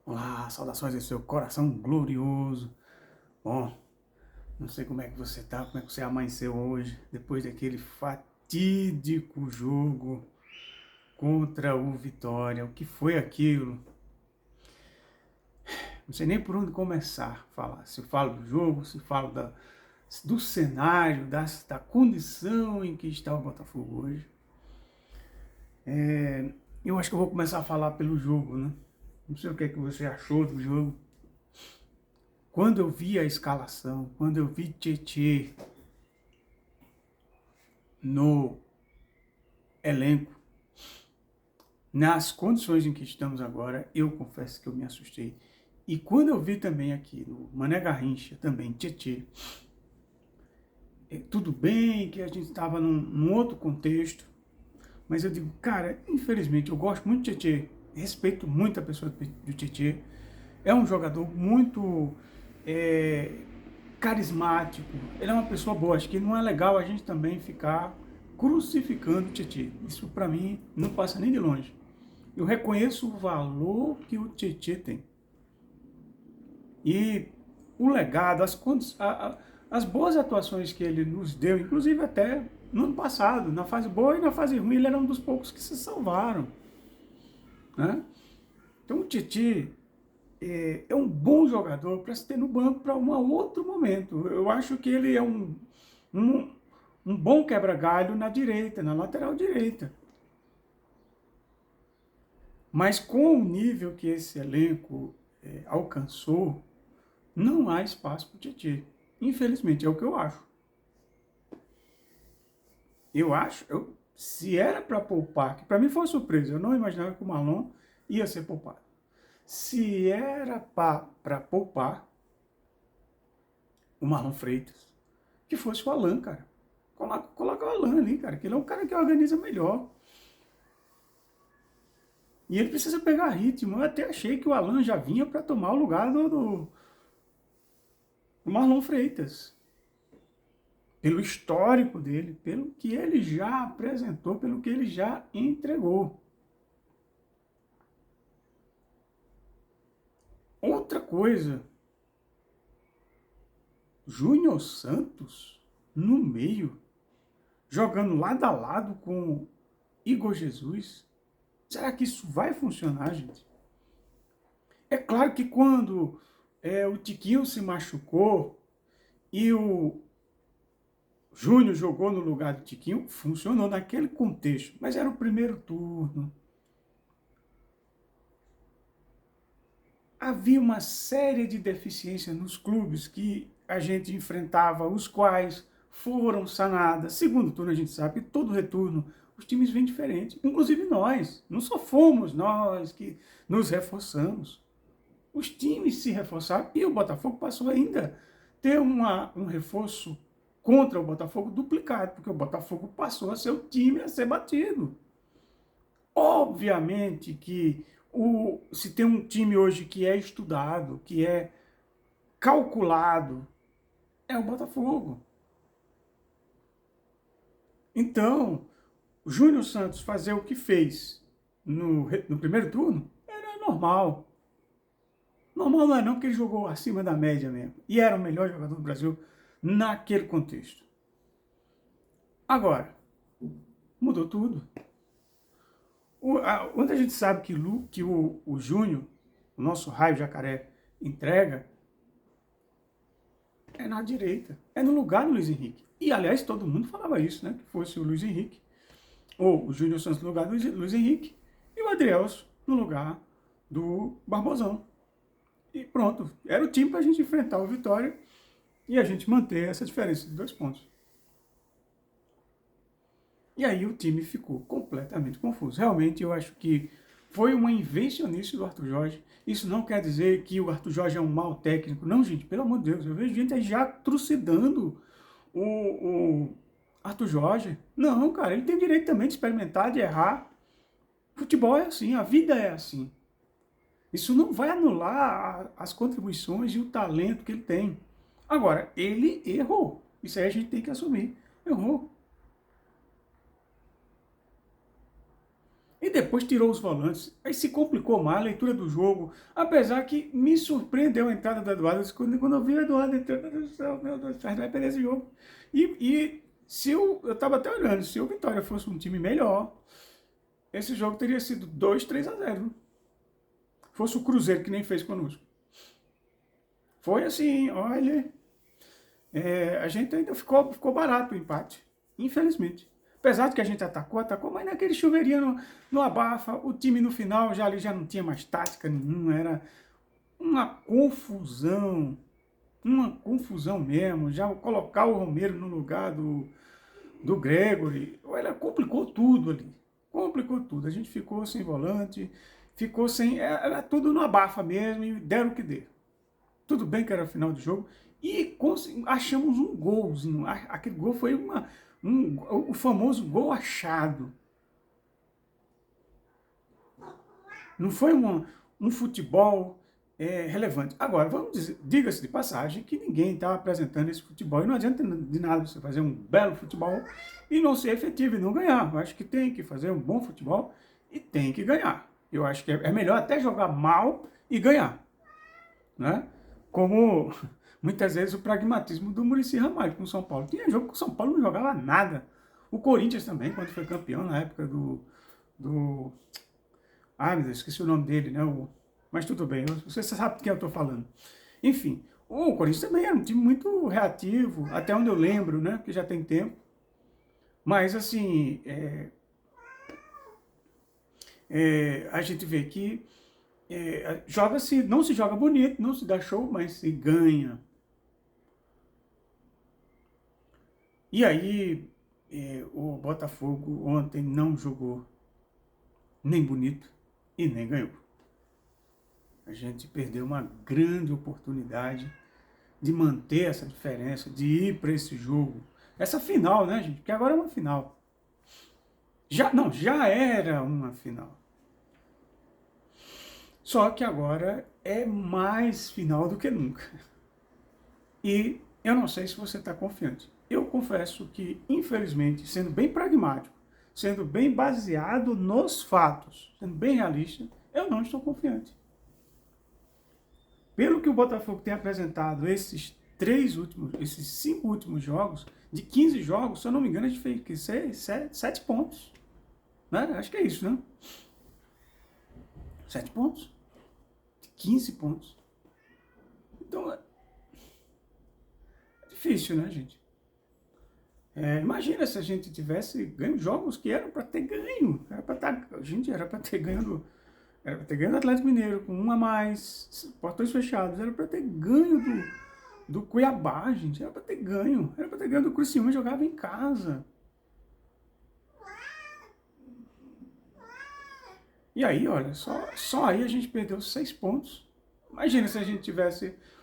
Olá, saudações ao seu coração glorioso. Bom, não sei como é que você tá, como é que você amanheceu hoje, depois daquele fatídico jogo contra o Vitória. O que foi aquilo? Não sei nem por onde começar a falar. Se eu falo do jogo, se eu falo do cenário, da condição em que está o Botafogo hoje. Eu acho que eu vou começar a falar pelo jogo, né? Não sei o que é que você achou do jogo. Quando eu vi a escalação, quando eu vi Tietê no elenco, nas condições em que estamos agora, eu confesso que eu me assustei. E quando eu vi também aqui no Mané Garrincha, também Tietê, tudo bem que a gente estava num outro contexto, mas eu digo, cara, infelizmente eu gosto muito de Tietê, respeito muito a pessoa do Tietê, é um jogador muito é, carismático, ele é uma pessoa boa, acho que não é legal a gente também ficar crucificando o Tietê, isso para mim não passa nem de longe. Eu reconheço o valor que o Tietê tem. E o legado, as boas atuações que ele nos deu, inclusive até no ano passado, na fase boa e na fase ruim, ele era um dos poucos que se salvaram. Né? Então o Tietê é um bom jogador para se ter no banco para um outro momento. Eu acho que ele é um, um bom quebra-galho na direita, na lateral direita. Mas com o nível que esse elenco alcançou, não há espaço para o Tietê. Infelizmente, é o que eu acho. Se era para poupar, que para mim foi uma surpresa, eu não imaginava que o Marlon ia ser poupado. Se era para poupar o Marlon Freitas, que fosse o Alan, cara. Coloca o Alan ali, cara, que ele é um cara que organiza melhor. E ele precisa pegar ritmo. Eu até achei que o Alan já vinha para tomar o lugar do Marlon Freitas. Pelo histórico dele, pelo que ele já apresentou, pelo que ele já entregou. Outra coisa, Júnior Santos no meio, jogando lado a lado com Igor Jesus. Será que isso vai funcionar, gente? É claro que quando o Tiquinho se machucou e o Júnior jogou no lugar do Tiquinho, funcionou naquele contexto, mas era o primeiro turno. Havia uma série de deficiências nos clubes que a gente enfrentava, os quais foram sanadas. Segundo turno, a gente sabe que todo retorno os times vêm diferentes, inclusive nós. Não só fomos nós que nos reforçamos. Os times se reforçaram e o Botafogo passou ainda a ter um reforço contra o Botafogo duplicado, porque o Botafogo passou a ser o time a ser batido. Obviamente que se tem um time hoje que é estudado, que é calculado, é o Botafogo. Então, o Júnior Santos fazer o que fez no primeiro turno era normal. Normal não é não, porque ele jogou acima da média mesmo. E era o melhor jogador do Brasil naquele contexto. Agora, mudou tudo. Onde a gente sabe que o Júnior, o nosso raio jacaré, entrega, é na direita. É no lugar do Luiz Henrique. E, aliás, todo mundo falava isso, né? Que fosse o Luiz Henrique, ou o Júnior Santos no lugar do Luiz Henrique, e o Adrielso no lugar do Barbosão. E pronto, era o time para a gente enfrentar o Vitória e a gente manter essa diferença de 2 pontos. E aí o time ficou completamente confuso. Realmente eu acho que foi uma invencionice do Arthur Jorge. Isso não quer dizer que o Arthur Jorge é um mau técnico. Não, gente, pelo amor de Deus. Eu vejo gente já trucidando o Arthur Jorge. Não, cara, ele tem direito também de experimentar, de errar. Futebol é assim, a vida é assim. Isso não vai anular as contribuições e o talento que ele tem. Agora, ele errou. Isso aí a gente tem que assumir. Errou. E depois tirou os volantes. Aí se complicou mais a leitura do jogo. Apesar que me surpreendeu a entrada do Eduardo. Quando eu vi o Eduardo entrando, meu Deus do céu, meu Deus, vai perder esse jogo. E se eu estava até olhando, se o Vitória fosse um time melhor, esse jogo teria sido 2-3-0. Fosse o Cruzeiro que nem fez conosco. Foi assim, olha, a gente ainda ficou barato o empate, infelizmente. Apesar de que a gente atacou, mas naquele chuveirinho no abafa, o time no final já não tinha mais tática nenhuma, era uma confusão mesmo, já colocar o Romero no lugar do Gregory, olha, complicou tudo ali, complicou tudo, a gente ficou sem volante, ficou sem, era tudo no abafa mesmo e deram o que deu. Tudo bem que era final de jogo e achamos um golzinho, aquele gol foi o famoso gol achado. Não foi um futebol relevante. Agora, vamos dizer, diga-se de passagem, que ninguém está apresentando esse futebol. E não adianta de nada você fazer um belo futebol e não ser efetivo e não ganhar. Eu acho que tem que fazer um bom futebol e tem que ganhar. Eu acho que é melhor até jogar mal e ganhar. Né? Como muitas vezes o pragmatismo do Muricy Ramalho com o São Paulo. Tinha jogo que o São Paulo não jogava nada. O Corinthians também, quando foi campeão na época do meu Deus, esqueci o nome dele, né? Mas tudo bem, você sabe de quem eu estou falando. Enfim, o Corinthians também era um time muito reativo, até onde eu lembro, né? Porque já tem tempo. Mas, assim, a gente vê que joga-se, não se joga bonito, não se dá show, mas se ganha. E aí, o Botafogo ontem não jogou nem bonito e nem ganhou. A gente perdeu uma grande oportunidade de manter essa diferença, de ir para esse jogo. Essa final, né, gente? Porque agora é uma final. Já era uma final. Só que agora é mais final do que nunca. E eu não sei se você está confiante. Eu confesso que, infelizmente, sendo bem pragmático, sendo bem baseado nos fatos, sendo bem realista, eu não estou confiante. Pelo que o Botafogo tem apresentado esses 5 últimos jogos, de 15 jogos, se eu não me engano, a gente fez 7 pontos. Né? Acho que é isso, né? 7 pontos. De 15 pontos. Então, é difícil, né, gente? Imagina se a gente tivesse ganho jogos que eram para ter ganho. Era para ter ganho. Era para ter ganho do Atlético Mineiro com 1 a mais, portões fechados. Era para ter ganho do Cuiabá, gente. Era para ter ganho. Era para ter ganho do Criciúma, jogava em casa. E aí, olha, só aí a gente perdeu 6 pontos. Imagina se a gente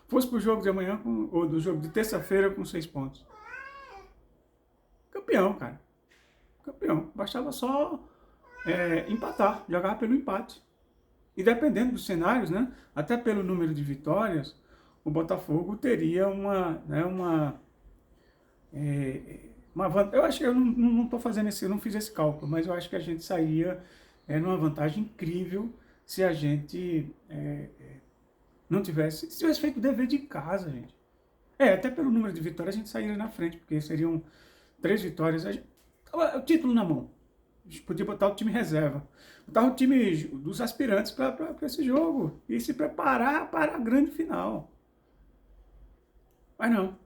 fosse pro jogo de amanhã, ou do jogo de terça-feira com 6 pontos. Campeão, cara. Campeão. Bastava só empatar, jogar pelo empate. E dependendo dos cenários, né, até pelo número de vitórias, o Botafogo teria uma vantagem. Eu acho que eu não estou fazendo eu não fiz esse cálculo, mas eu acho que a gente sairia numa vantagem incrível se a gente se tivesse feito o dever de casa, gente. Até pelo número de vitórias a gente sairia na frente, porque seriam 3 vitórias. O título na mão. A gente podia botar o time reserva. Botar o time dos aspirantes para esse jogo. E se preparar para a grande final. Mas não.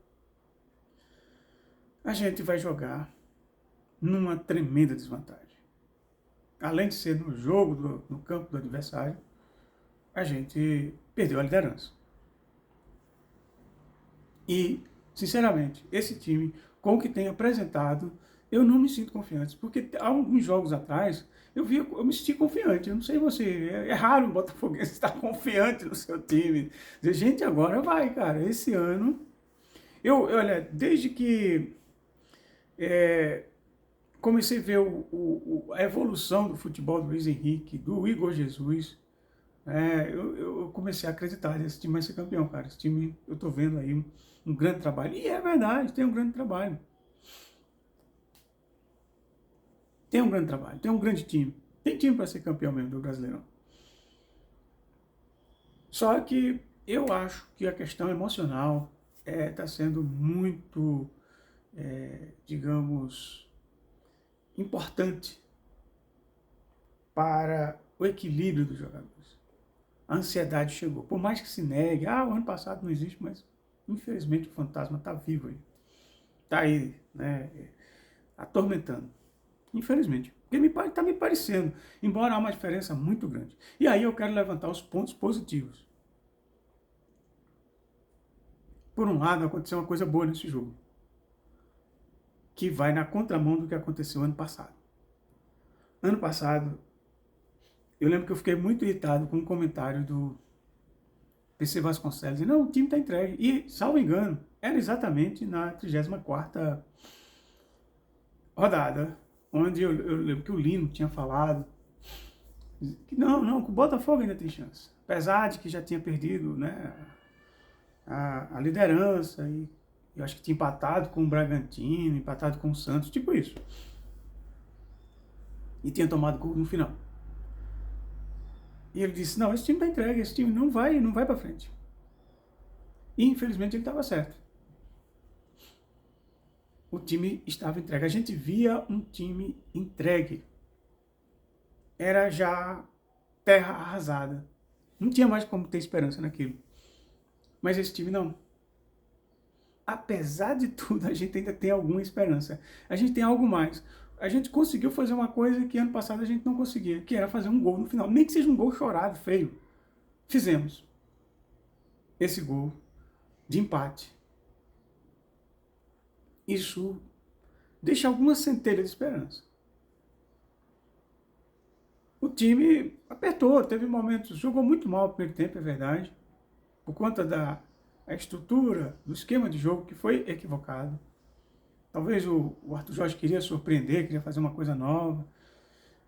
A gente vai jogar numa tremenda desvantagem. Além de ser no jogo, no campo do adversário, a gente perdeu a liderança. E, sinceramente, esse time, com o que tem apresentado, eu não me sinto confiante, porque há alguns jogos atrás, eu me senti confiante. Eu não sei você, é raro um botafoguense estar confiante no seu time. Dizer, gente, agora vai, cara. Esse ano, olha, desde que comecei a ver a evolução do futebol do Luiz Henrique, do Igor Jesus, eu comecei a acreditar que esse time vai ser campeão, cara. Esse time, eu tô vendo aí um grande trabalho. E é verdade, tem um grande trabalho. Tem um grande trabalho, tem um grande time. Tem time para ser campeão mesmo do Brasileirão. Só que eu acho que a questão emocional está sendo muito, digamos, importante para o equilíbrio dos jogadores. A ansiedade chegou. Por mais que se negue, o ano passado não existe, mas infelizmente o fantasma está vivo aí. Está aí, né, atormentando. Infelizmente. Porque está me parecendo, embora há uma diferença muito grande. E aí eu quero levantar os pontos positivos. Por um lado, aconteceu uma coisa boa nesse jogo, que vai na contramão do que aconteceu ano passado. Ano passado, eu lembro que eu fiquei muito irritado com um comentário do PC Vasconcelos. Não, o time está entregue. E, salvo engano, era exatamente na 34ª rodada, onde eu lembro que o Lino tinha falado que não, que o Botafogo ainda tem chance. Apesar de que já tinha perdido, né, a liderança, e eu acho que tinha empatado com o Bragantino, empatado com o Santos, tipo isso. E tinha tomado gol no final. E ele disse, não, esse time está entregue, esse time não vai para frente. E infelizmente ele estava certo. O time estava entregue. A gente via um time entregue. Era já terra arrasada. Não tinha mais como ter esperança naquilo. Mas esse time não. Apesar de tudo, a gente ainda tem alguma esperança. A gente tem algo mais. A gente conseguiu fazer uma coisa que ano passado a gente não conseguia, que era fazer um gol no final. Nem que seja um gol chorado, feio. Fizemos esse gol de empate. Isso deixa alguma centelha de esperança. O time apertou, teve momentos, jogou muito mal no primeiro tempo, é verdade, por conta da estrutura, do esquema de jogo que foi equivocado. Talvez o Arthur Jorge queria surpreender, queria fazer uma coisa nova,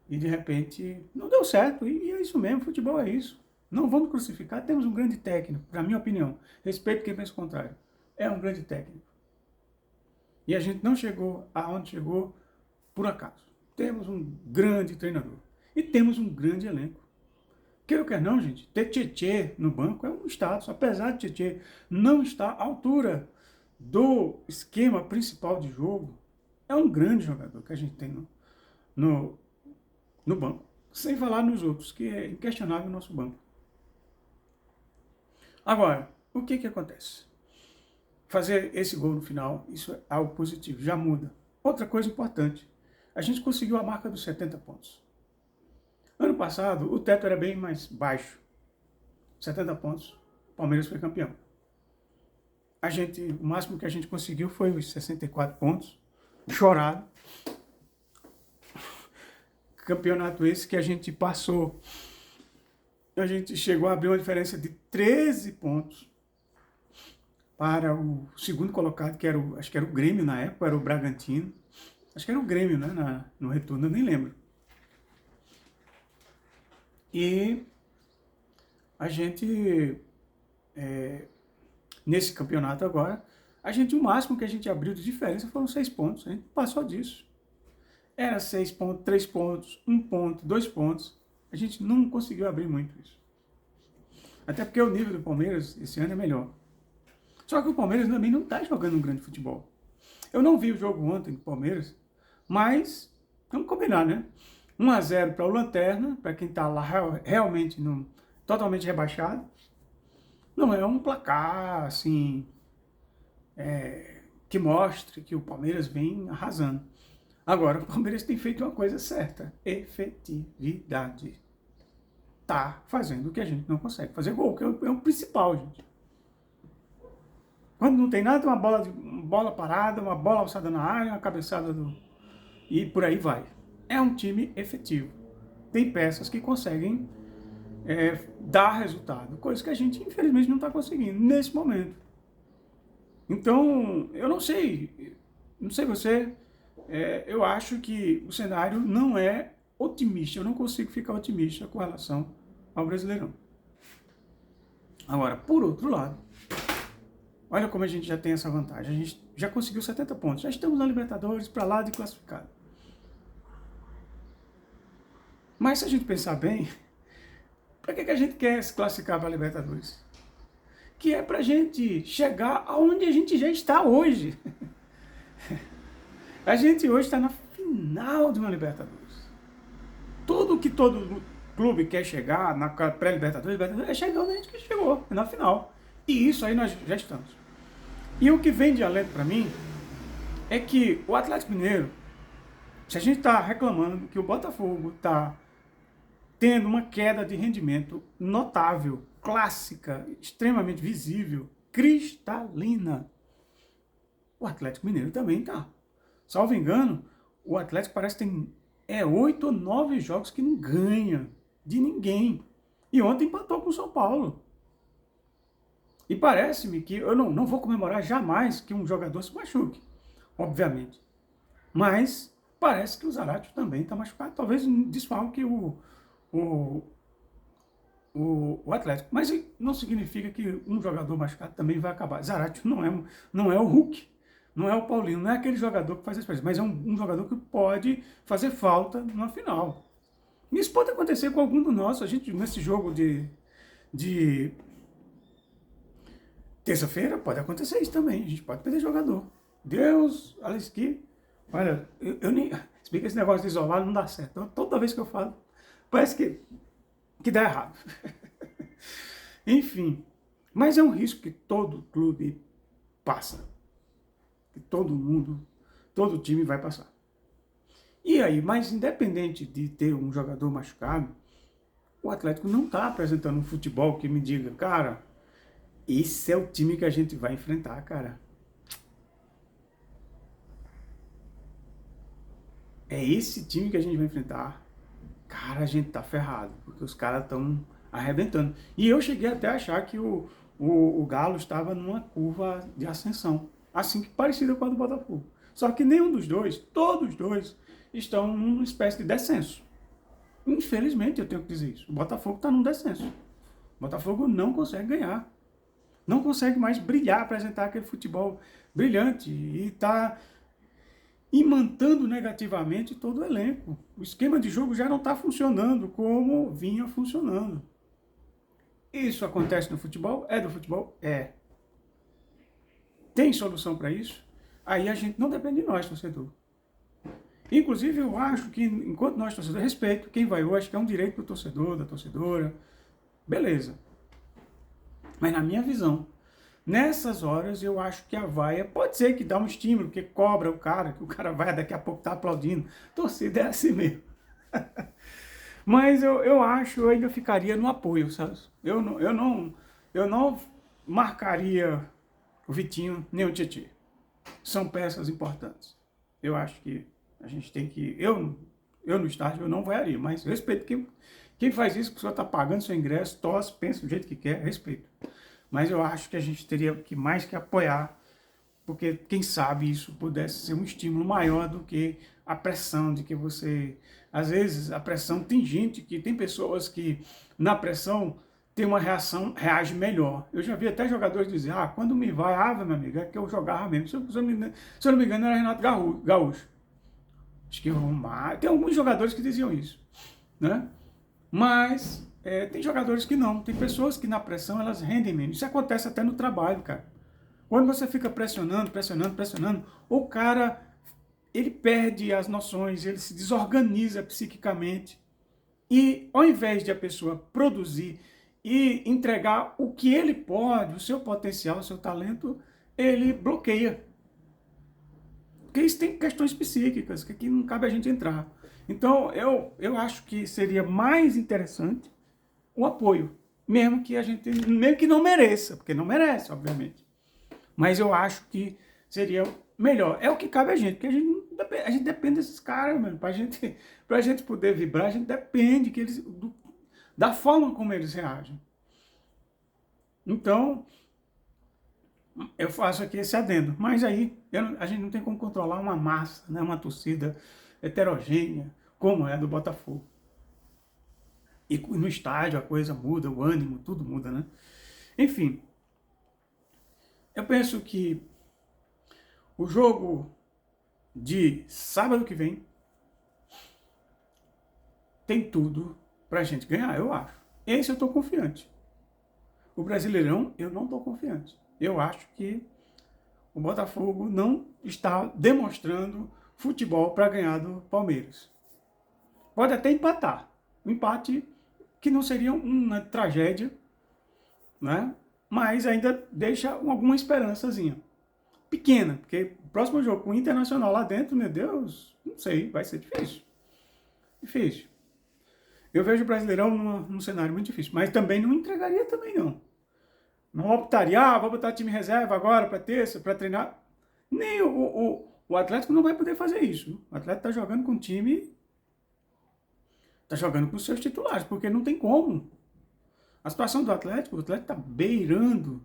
e de repente não deu certo, e é isso mesmo, futebol é isso. Não vamos crucificar, temos um grande técnico, na minha opinião, respeito quem pensa o contrário, é um grande técnico. E a gente não chegou aonde chegou por acaso. Temos um grande treinador. E temos um grande elenco. Quer ou quer não, gente, ter Tietê no banco é um status. Apesar de Tietê não estar à altura do esquema principal de jogo, é um grande jogador que a gente tem no banco. Sem falar nos outros, que é inquestionável o nosso banco. Agora, o que acontece? Fazer esse gol no final, isso é algo positivo, já muda. Outra coisa importante, a gente conseguiu a marca dos 70 pontos. Ano passado, o teto era bem mais baixo, 70 pontos, o Palmeiras foi campeão. O máximo que a gente conseguiu foi os 64 pontos, chorado. Campeonato esse que a gente passou, a gente chegou a abrir uma diferença de 13 pontos. Para o segundo colocado, que era acho que era o Grêmio na época, era o Bragantino. Acho que era o Grêmio, né, no retorno, eu nem lembro. E a gente, nesse campeonato agora, o máximo que a gente abriu de diferença foram 6 pontos. A gente passou disso. Era 6 pontos, 3 pontos, 1 ponto, 2 pontos. A gente não conseguiu abrir muito isso. Até porque o nível do Palmeiras esse ano é melhor. Só que o Palmeiras também não está jogando um grande futebol. Eu não vi o jogo ontem do Palmeiras, mas vamos combinar, né? 1-0 para o Lanterna, para quem está lá realmente totalmente rebaixado. Não é um placar, assim, que mostre que o Palmeiras vem arrasando. Agora, o Palmeiras tem feito uma coisa certa, efetividade. Tá fazendo o que a gente não consegue fazer gol, que é o principal, gente. Quando não tem nada, uma bola parada, uma bola alçada na área, uma cabeçada e por aí vai. É um time efetivo. Tem peças que conseguem dar resultado, coisa que a gente infelizmente não está conseguindo nesse momento. Então, eu não sei você, eu acho que o cenário não é otimista, eu não consigo ficar otimista com relação ao Brasileirão. Agora, por outro lado, olha como a gente já tem essa vantagem. A gente já conseguiu 70 pontos. Já estamos na Libertadores, para lá de classificado. Mas se a gente pensar bem, para que a gente quer se classificar para a Libertadores? Que é para a gente chegar aonde a gente já está hoje. A gente hoje está na final de uma Libertadores. Tudo que todo clube quer chegar na pré-Libertadores é chegar onde a gente chegou, na final. E isso aí nós já estamos. E o que vem de alento para mim é que o Atlético Mineiro, se a gente está reclamando que o Botafogo está tendo uma queda de rendimento notável, clássica, extremamente visível, cristalina, o Atlético Mineiro também está. Salvo engano, o Atlético parece que tem 8 ou 9 jogos que não ganha de ninguém. E ontem empatou com o São Paulo. E parece-me que eu não vou comemorar jamais que um jogador se machuque, obviamente. Mas parece que o Zaratio também está machucado. Talvez desfalque o Atlético. Mas não significa que um jogador machucado também vai acabar. Zaratio não é o Hulk. Não é o Paulinho, não é aquele jogador que faz a experiência, mas é um jogador que pode fazer falta na final. Isso pode acontecer com algum do nosso. A gente, nesse jogo de terça-feira, pode acontecer isso também. A gente pode perder jogador. Deus, Aleski, olha, eu nem. Explica esse negócio de isolar, não dá certo. Então, toda vez que eu falo, parece que dá errado. Enfim, mas é um risco que todo clube passa. Que todo mundo, todo time vai passar. E aí, mas independente de ter um jogador machucado, o Atlético não está apresentando um futebol que me diga, cara, esse é o time que a gente vai enfrentar, cara. É esse time que a gente vai enfrentar. Cara, a gente tá ferrado, porque os caras estão arrebentando. E eu cheguei até a achar que o Galo estava numa curva de ascensão, assim que parecida com a do Botafogo. Só que nenhum dos dois, todos os dois, estão numa espécie de descenso. Infelizmente, eu tenho que dizer isso. O Botafogo está num descenso. O Botafogo não consegue ganhar. Não consegue mais brilhar, apresentar aquele futebol brilhante. E está imantando negativamente todo o elenco. O esquema de jogo já não está funcionando como vinha funcionando. Isso acontece no futebol? É do futebol? É. Tem solução para isso? Aí a gente não depende de nós, torcedor. Inclusive, eu acho que, enquanto nós, torcedor, respeito quem vai hoje, que é um direito do torcedor, da torcedora. Beleza. Mas na minha visão, nessas horas eu acho que a vaia pode ser que dá um estímulo, que cobra o cara, que o cara vai daqui a pouco tá aplaudindo. Torcida é assim mesmo. Mas eu acho, eu ainda ficaria no apoio, sabe? Eu não marcaria o Vitinho nem o Tietchan. São peças importantes. Eu acho que a gente tem que... Eu no estádio eu não vaiaria, mas respeito quem faz isso, que o senhor está pagando seu ingresso, torce, pensa do jeito que quer, respeito. Mas eu acho que a gente teria que mais que apoiar, porque quem sabe isso pudesse ser um estímulo maior do que a pressão de que você... Às vezes a pressão, tem pessoas que na pressão tem uma reação, reage melhor. Eu já vi até jogadores dizer, quando me vai, meu amigo, é que eu jogava mesmo. Se eu não me engano, era Renato Gaúcho. Acho que tem alguns jogadores que diziam isso, né? Mas tem jogadores que não. Tem pessoas que na pressão elas rendem menos. Isso acontece até no trabalho, cara. Quando você fica pressionando, o cara, ele perde as noções, ele se desorganiza psiquicamente. E ao invés de a pessoa produzir e entregar o que ele pode, o seu potencial, o seu talento, ele bloqueia. Porque isso tem questões psíquicas, que aqui não cabe a gente entrar. Então, eu acho que seria mais interessante o apoio, mesmo que não mereça, porque não merece, obviamente. Mas eu acho que seria melhor. É o que cabe a gente, porque a gente depende desses caras, mano. Pra gente poder vibrar, a gente depende da forma como eles reagem. Então, eu faço aqui esse adendo. Mas aí, a gente não tem como controlar uma massa, né, uma torcida heterogênea, como é a do Botafogo. E no estádio a coisa muda, o ânimo, tudo muda, né? Enfim, eu penso que o jogo de sábado que vem tem tudo pra gente ganhar, eu acho. Esse eu tô confiante. O Brasileirão, eu não tô confiante. Eu acho que o Botafogo não está demonstrando futebol para ganhar do Palmeiras. Pode até empatar. Um empate que não seria uma tragédia, né? Mas ainda deixa alguma esperançazinha. Pequena, porque o próximo jogo com o Internacional lá dentro, meu Deus, não sei, vai ser difícil. Difícil. Eu vejo o Brasileirão num cenário muito difícil, mas também não entregaria também não. Não optaria, vou botar time reserva agora para terça, para treinar. Nem o Atlético não vai poder fazer isso. O Atlético está jogando com o time, está jogando com os seus titulares, porque não tem como. A situação do Atlético, o Atlético está beirando.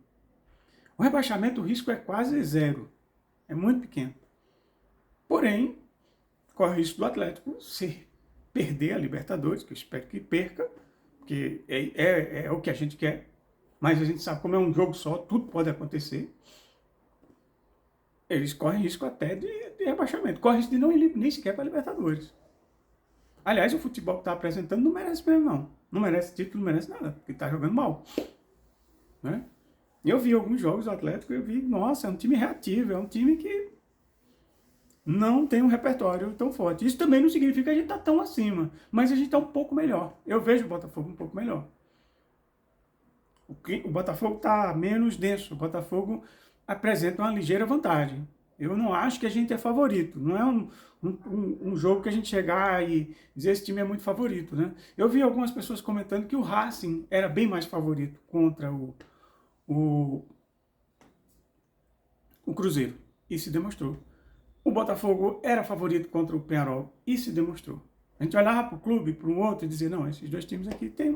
O rebaixamento, o risco é quase zero. É muito pequeno. Porém, corre o risco do Atlético se perder a Libertadores, que eu espero que perca, porque é o que a gente quer. Mas a gente sabe como é um jogo só, tudo pode acontecer. Eles correm risco até de rebaixamento. Correm risco de não ir nem sequer para a Libertadores. Aliás, o futebol que está apresentando não merece mesmo, não. Não merece título, não merece nada, porque está jogando mal. Né? Eu vi alguns jogos do Atlético e eu vi, nossa, é um time reativo, é um time que não tem um repertório tão forte. Isso também não significa que a gente está tão acima, mas a gente está um pouco melhor. Eu vejo o Botafogo um pouco melhor. O Botafogo está menos denso, o Botafogo apresenta uma ligeira vantagem. Eu não acho que a gente é favorito, não é um jogo que a gente chegar e dizer esse time é muito favorito, né? Eu vi algumas pessoas comentando que o Racing era bem mais favorito contra o Cruzeiro, e se demonstrou. O Botafogo era favorito contra o Peñarol, e se demonstrou. A gente olhava para o clube, para um outro, e dizia, não, esses dois times aqui têm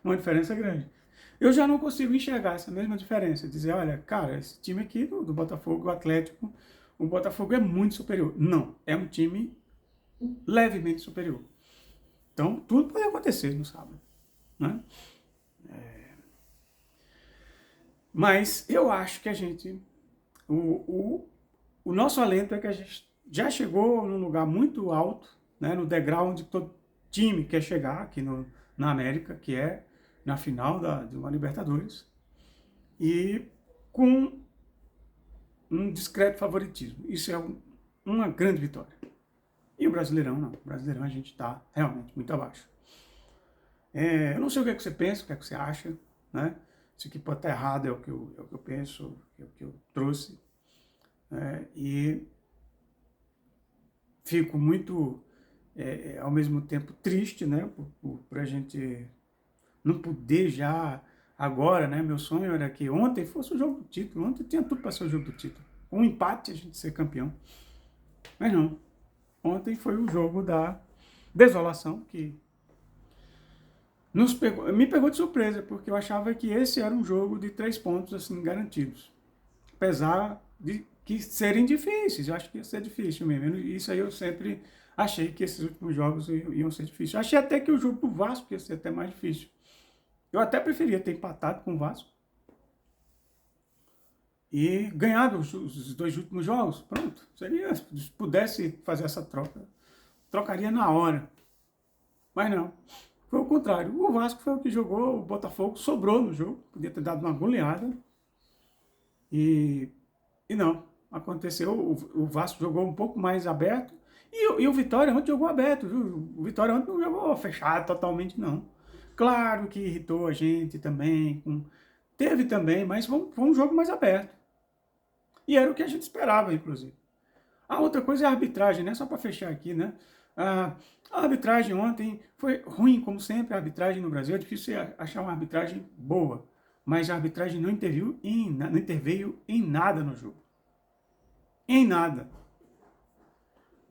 uma diferença grande. Eu já não consigo enxergar essa mesma diferença, dizer, olha, cara, esse time aqui do Botafogo, o Atlético, o Botafogo é muito superior. Não, é um time levemente superior. Então, tudo pode acontecer no sábado, né? Mas eu acho que a gente, o nosso alento é que a gente já chegou num lugar muito alto, né, no degrau onde todo time quer chegar aqui na América, que é na final de uma Libertadores, e com um discreto favoritismo. Isso é uma grande vitória. E o Brasileirão não. O Brasileirão a gente está realmente muito abaixo. Eu não sei o que é que você pensa, o que é que você acha, né? Isso aqui pode estar errado, é o que eu penso, é o que eu trouxe. E fico muito, ao mesmo tempo, triste, né? Por a gente não poder já agora, né? Meu sonho era que ontem fosse o jogo do título. Ontem tinha tudo para ser o jogo do título. Com um empate a gente ser campeão. Mas não. Ontem foi o jogo da desolação que me pegou de surpresa, porque eu achava que esse era um jogo de 3 pontos assim garantidos. Apesar de que serem difíceis, eu acho que ia ser difícil mesmo. Isso aí eu sempre achei que esses últimos jogos iam ser difíceis. Eu achei até que o jogo do Vasco ia ser até mais difícil. Eu até preferia ter empatado com o Vasco e ganhado os 2 últimos jogos. Pronto, seria, se pudesse fazer essa troca, trocaria na hora. Mas não, foi o contrário. O Vasco foi o que jogou, o Botafogo sobrou no jogo, podia ter dado uma goleada. E não, aconteceu, o Vasco jogou um pouco mais aberto e o Vitória ontem jogou aberto, viu? O Vitória ontem não jogou fechado totalmente, não. Claro que irritou a gente também, teve também, mas foi um jogo mais aberto. E era o que a gente esperava, inclusive. A outra coisa é a arbitragem, né? Só para fechar aqui, né? A arbitragem ontem foi ruim, como sempre, a arbitragem no Brasil. É difícil achar uma arbitragem boa, mas a arbitragem não interveio em nada no jogo. Em nada.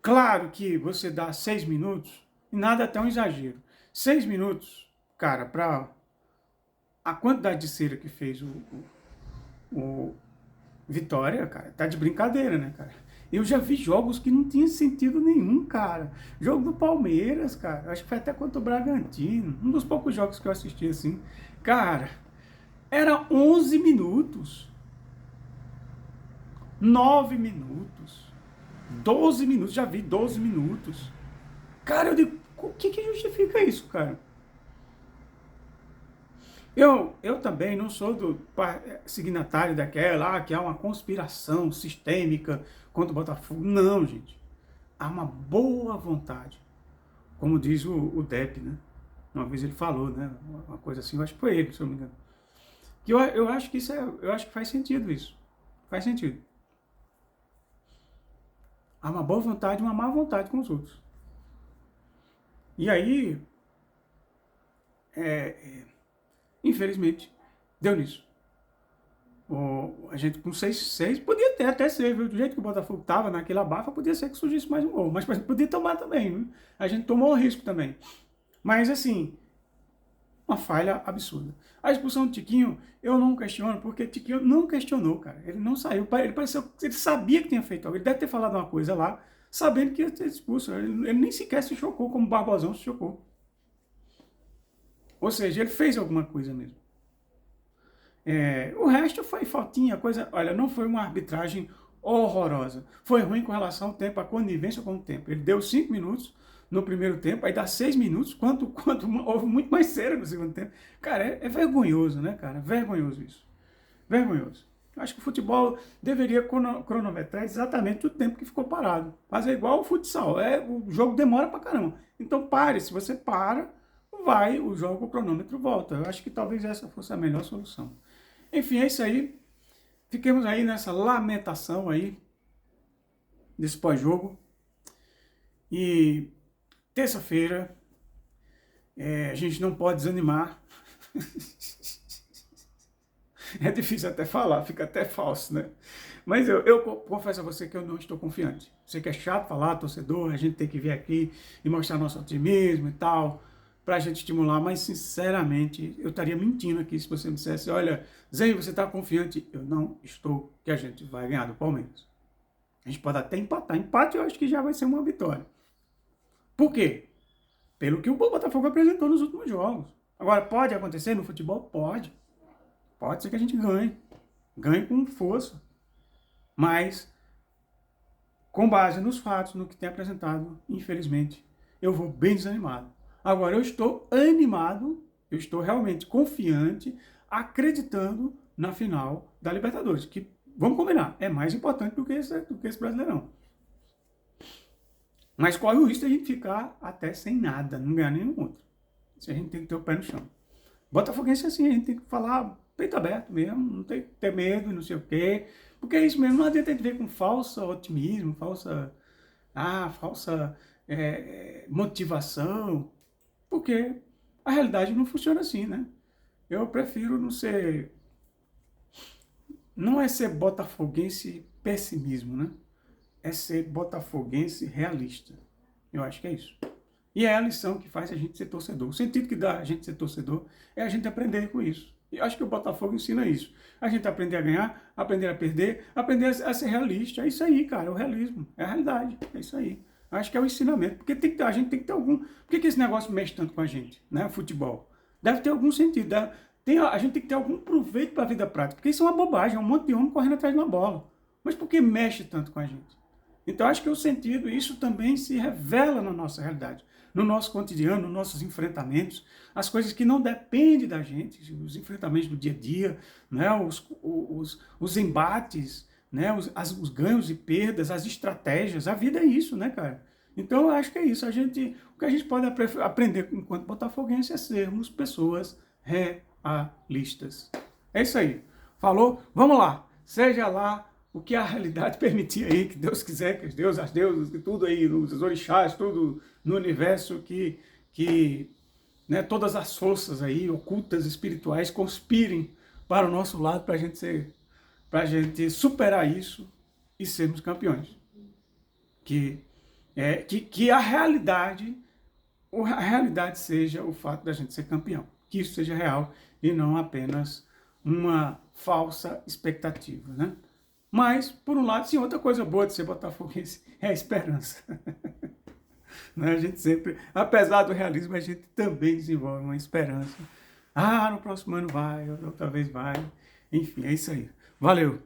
Claro que você dá 6 minutos, e nada até um exagero. 6 minutos, cara, para a quantidade de cera que fez o Vitória, cara, tá de brincadeira, né, cara? Eu já vi jogos que não tinham sentido nenhum, cara. Jogo do Palmeiras, cara, acho que foi até contra o Bragantino, um dos poucos jogos que eu assisti assim. Cara, era 11 minutos, 9 minutos, 12 minutos, já vi 12 minutos. Cara, eu digo, O que justifica isso, cara? Eu também não sou do signatário daquela, que há uma conspiração sistêmica contra o Botafogo. Não, gente. Há uma boa vontade. Como diz o Depp, né? Uma vez ele falou, né? Uma coisa assim, eu acho que foi ele, se eu não me engano. Que eu acho que eu acho que faz sentido isso. Faz sentido. Há uma boa vontade e uma má vontade com os outros. E aí, infelizmente, deu nisso. A gente com 6-6 podia até ser, viu? Do jeito que o Botafogo estava naquela abafa, podia ser que surgisse mais um gol. Mas podia tomar também, viu? A gente tomou o risco também. Mas assim, uma falha absurda. A expulsão do Tiquinho, eu não questiono, porque Tiquinho não questionou, cara. Ele não saiu, ele pareceu, ele sabia que tinha feito algo. Ele deve ter falado uma coisa lá, sabendo que ia ser expulso. Ele nem sequer se chocou, como o Barbosão se chocou. Ou seja, ele fez alguma coisa mesmo. O resto foi faltinha, coisa. Olha, não foi uma arbitragem horrorosa. Foi ruim com relação ao tempo, a conivência com o tempo. Ele deu 5 minutos no primeiro tempo, aí dá 6 minutos, quanto houve muito mais cera no segundo tempo. Cara, é vergonhoso, né, cara? Vergonhoso isso. Vergonhoso. Acho que o futebol deveria cronometrar exatamente o tempo que ficou parado. Fazer igual o futsal. O jogo demora pra caramba. Então pare. Se você para, o jogo, o cronômetro volta. Eu acho que talvez essa fosse a melhor solução. Enfim, é isso aí. Fiquemos aí nessa lamentação aí, desse pós-jogo. E terça-feira, a gente não pode desanimar. É difícil até falar, fica até falso, né? Mas eu confesso a você que eu não estou confiante. Sei que é chato falar, torcedor, a gente tem que vir aqui e mostrar nosso otimismo e tal, pra gente estimular, mas sinceramente, eu estaria mentindo aqui se você me dissesse, olha, Zé, você está confiante? Eu não estou, que a gente vai ganhar do Palmeiras. A gente pode até empatar. Empate eu acho que já vai ser uma vitória. Por quê? Pelo que o Botafogo apresentou nos últimos jogos. Agora, pode acontecer no futebol? Pode. Pode ser que a gente ganhe. Ganhe com força. Mas, com base nos fatos, no que tem apresentado, infelizmente, eu vou bem desanimado. Agora, eu estou animado, eu estou realmente confiante, acreditando na final da Libertadores. Que, vamos combinar, é mais importante do que esse Brasileirão. Mas corre o risco de a gente ficar até sem nada, não ganhar nenhum outro. Isso a gente tem que ter o pé no chão. Botafoguense é assim, a gente tem que falar peito aberto mesmo, não tem que ter medo, não sei o quê. Porque é isso mesmo, não adianta a gente ver com falso otimismo, falsa motivação, porque a realidade não funciona assim, né? Eu prefiro não ser... Não é ser botafoguense pessimismo, né? É ser botafoguense realista. Eu acho que é isso. E é a lição que faz a gente ser torcedor. O sentido que dá a gente ser torcedor é a gente aprender com isso. E acho que o Botafogo ensina isso. A gente aprender a ganhar, aprender a perder, aprender a ser realista. É isso aí, cara. É o realismo. É a realidade. É isso aí. Acho que é o ensinamento. Porque a gente tem que ter algum... Por que esse negócio mexe tanto com a gente, né? O futebol. Deve ter algum sentido. A gente tem que ter algum proveito para a vida prática. Porque isso é uma bobagem. É um monte de homem correndo atrás de uma bola. Mas por que mexe tanto com a gente? Então, acho que o sentido, isso também se revela na nossa realidade, no nosso cotidiano, nos nossos enfrentamentos, as coisas que não dependem da gente, os enfrentamentos do dia a dia, né, os embates, né, os ganhos e perdas, as estratégias, a vida é isso, né, cara? Então, eu acho que é isso. O que a gente pode aprender enquanto botafoguense é sermos pessoas realistas. É isso aí. Falou? Vamos lá. Seja lá o que a realidade permitir aí, que Deus quiser, que os deuses, as deusas, que tudo aí, os orixás, tudo no universo, que né, todas as forças aí, ocultas, espirituais, conspirem para o nosso lado, para a gente superar isso e sermos campeões. Que a realidade seja o fato da gente ser campeão. Que isso seja real e não apenas uma falsa expectativa, né? Mas, por um lado, sim, outra coisa boa de ser botafoguense é a esperança. Né? A gente sempre, apesar do realismo, a gente também desenvolve uma esperança. No próximo ano vai, outra vez vai. Enfim, é isso aí. Valeu!